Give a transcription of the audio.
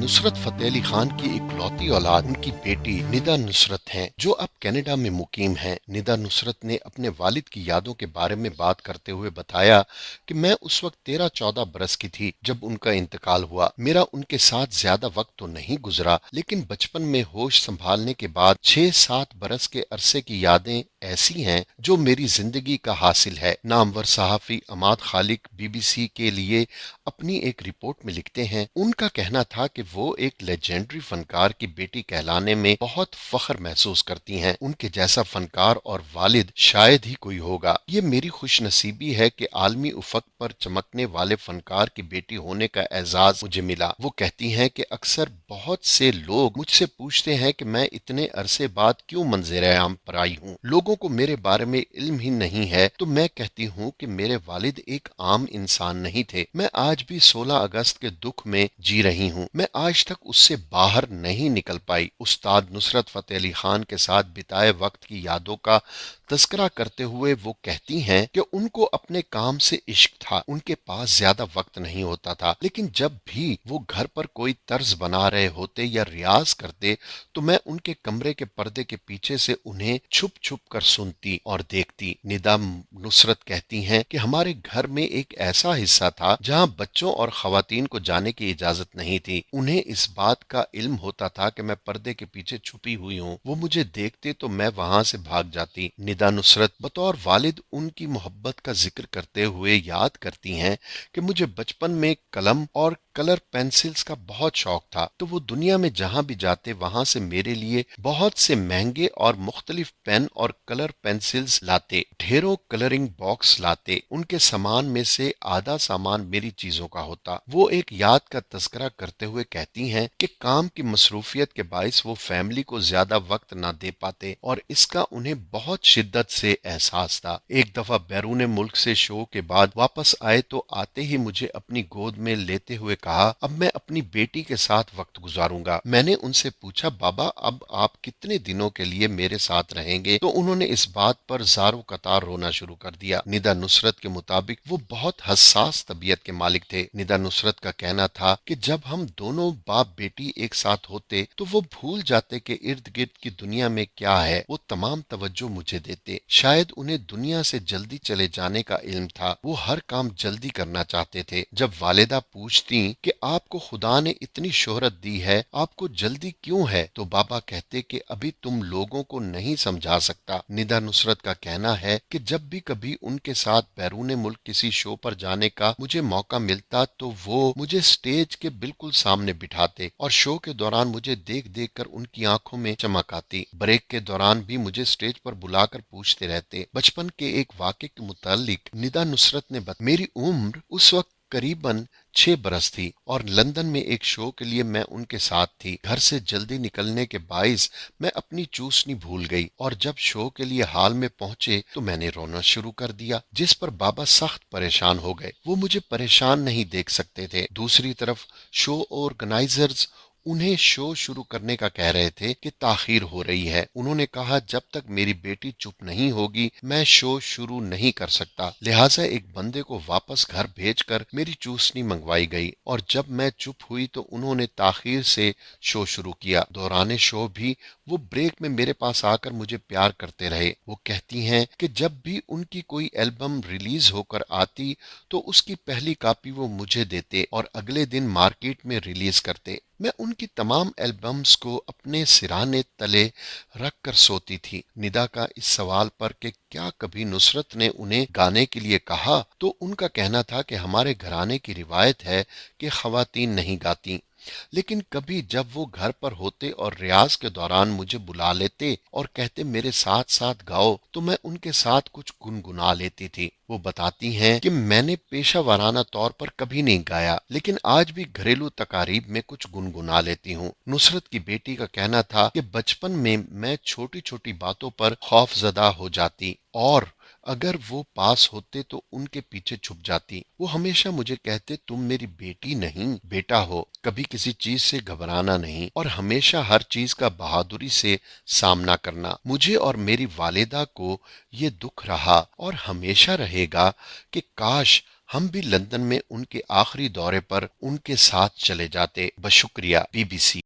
नुसरत फतेह अली खान की इकलौती औलाद उनकी बेटी निदा नुसरत हैं, जो अब कनाडा में मुकीम हैं। निदा नुसरत ने अपने वालिद की यादों के बारे में बात करते हुए बताया कि मैं उस वक्त 13-14 बरस की थी जब उनका इंतकाल हुआ। मेरा उनके साथ ज्यादा वक्त तो नहीं गुजरा, लेकिन बचपन में होश संभालने के बाद 6-7 बरस के अरसे की यादें ऐसी हैं जो मेरी जिंदगी का हासिल है। नामवर सहाफी अमाद खालिक BBC के लिए अपनी एक रिपोर्ट में लिखते हैं, उनका कहना था कि वो एक लेजेंडरी फनकार की बेटी कहलाने में बहुत फख्र महसूस करती हैं। उनके जैसा फनकार और वालिद शायद ही कोई होगा। ये मेरी खुश नसीबी है कि आलमी उफक पर चमकने वाले फनकार की बेटी होने का एजाज मुझे मिला। वो कहती हैं कि अक्सर बहुत से लोग मुझसे पूछते हैं कि मैं इतने अरसे बाद क्यों मंज़िर आम पर आई हूँ। लोगों को मेरे बारे में इल्म ही नहीं है, तो मैं कहती हूँ कि मेरे वालिद एक आम इंसान नहीं थे। मैं आज भी 16 अगस्त के दुख में जी रही हूँ। मैं आज तक उससे बाहर नहीं निकल पाई। उस्ताद नुसरत फतेह अली खान के साथ बिताए वक्त की यादों का तस्करा करते हुए वो कहती हैं कि उनको अपने काम से इश्क था। उनके पास ज्यादा वक्त नहीं होता था, लेकिन जब भी वो घर पर कोई तर्ज बना रहे होते या रियाज करते तो मैं उनके कमरे के पर्दे के पीछे से उन्हें छुप छुप कर सुनती और देखती। निदा नुसरत कहती हैं कि हमारे घर में एक ऐसा हिस्सा था जहां बच्चों और खवातीन को जाने की इजाजत नहीं थी। उन्हें इस बात का इल्म होता था कि मैं पर्दे के पीछे छुपी हुई हूँ। वो मुझे देखते तो मैं वहां से भाग जाती। निदा नुसरत बतौर वालिद उनकी मोहब्बत का जिक्र करते हुए याद करती हैं कि मुझे बचपन में कलम और कलर पेंसिल्स का बहुत शौक था, तो वो दुनिया में जहां भी जाते वहां से मेरे लिए बहुत से महंगे और मुख्तलिफ पेन और कलर पेंसिल्स लाते। ढेरों कलरिंग बॉक्स लाते। उनके सामान में से आधा सामान मेरी चीजों का होता। वो एक याद का तस्करा करते हुए कहती हैं कि काम की मसरूफियत के बाइस वो फैमिली को ज्यादा वक्त ना दे पाते और इसका उन्हें बहुत शिद्दत से एहसास था। एक दफा बैरून मुल्क से शो के बाद वापस आए तो आते ही मुझे अपनी गोद में लेते हुए कहा, अब मैं अपनी बेटी के साथ वक्त गुजारूंगा। मैंने उनसे पूछा, बाबा अब आप कितने दिनों के लिए मेरे साथ रहेंगे? तो उन्होंने इस बात पर ज़ारो कतार रोना शुरू कर दिया। निदा नुसरत के मुताबिक वो बहुत हसास तबीयत के मालिक थे। निदा नुसरत का कहना था कि जब हम दोनों बाप बेटी एक साथ होते तो वो भूल जाते कि इर्द गिर्द की दुनिया में क्या है। वो तमाम तवज्जो मुझे देते। शायद उन्हें दुनिया से जल्दी चले जाने का इल्म था। वो हर काम जल्दी करना चाहते थे। जब वालिदा पूछती कि आपको खुदा ने इतनी शोहरत दी है, आपको जल्दी क्यों है, तो बाबा कहते कि अभी तुम लोगों को नहीं समझा सकता। निदा नुसरत का कहना है कि जब भी कभी उनके साथ बैरून मुल्क किसी शो पर जाने का मुझे मौका मिलता तो वो मुझे स्टेज के बिल्कुल सामने बिठाते और शो के दौरान मुझे देख देख कर उनकी आंखों में चमक आती। ब्रेक के दौरान भी मुझे स्टेज पर बुलाकर पूछते रहते। बचपन के एक वाक़े के मुतालिक निदा नुसरत ने मेरी उम्र उस वक्त करीबन 6 बरस थी और लंदन में एक शो के लिए मैं उनके साथ थी। घर से जल्दी निकलने के बाइस मैं अपनी चूसनी भूल गई और जब शो के लिए हॉल में पहुंचे तो मैंने रोना शुरू कर दिया, जिस पर बाबा सख्त परेशान हो गए। वो मुझे परेशान नहीं देख सकते थे। दूसरी तरफ शो ऑर्गेनाइजर्स उन्हें शो शुरू करने का कह रहे थे कि ताखीर हो रही है। उन्होंने कहा, जब तक मेरी बेटी चुप नहीं होगी मैं शो शुरू नहीं कर सकता। लिहाजा एक बंदे को वापस घर भेजकर मेरी चूसनी मंगवाई गई और जब मैं चुप हुई तो उन्होंने ताखीर से शो शुरू किया। दौराने शो भी वो ब्रेक में मेरे पास आकर मुझे प्यार करते रहे। वो कहती हैं कि जब भी उनकी कोई एल्बम रिलीज होकर आती तो उसकी पहली कॉपी वो मुझे देते और अगले दिन मार्केट में रिलीज करते। मैं उनकी तमाम एल्बम्स को अपने सिराने तले रख कर सोती थी। निदा का इस सवाल पर कि क्या कभी नुसरत ने उन्हें गाने के लिए कहा, तो उनका कहना था कि हमारे घराने की रिवायत है कि खवातीन नहीं गाती, लेकिन कभी जब वो घर पर होते और रियाज के दौरान मुझे बुला लेते और कहते मेरे साथ साथ गाओ तो मैं उनके साथ कुछ गुनगुना लेती थी। वो बताती हैं कि मैंने पेशा वाराना तौर पर कभी नहीं गाया, लेकिन आज भी घरेलू तकारीब में कुछ गुनगुना लेती हूँ। नुसरत की बेटी का कहना था कि बचपन में मैं छोटी छोटी बातों पर खौफजदा हो जाती और अगर वो पास होते तो उनके पीछे छुप जाती। वो हमेशा मुझे कहते, तुम मेरी बेटी नहीं बेटा हो, कभी किसी चीज से घबराना नहीं और हमेशा हर चीज का बहादुरी से सामना करना। मुझे और मेरी वालिदा को ये दुख रहा और हमेशा रहेगा कि काश ہم بھی لندن میں ان کے آخری دورے پر ان کے ساتھ چلے جاتے۔ بشکریہ BBC۔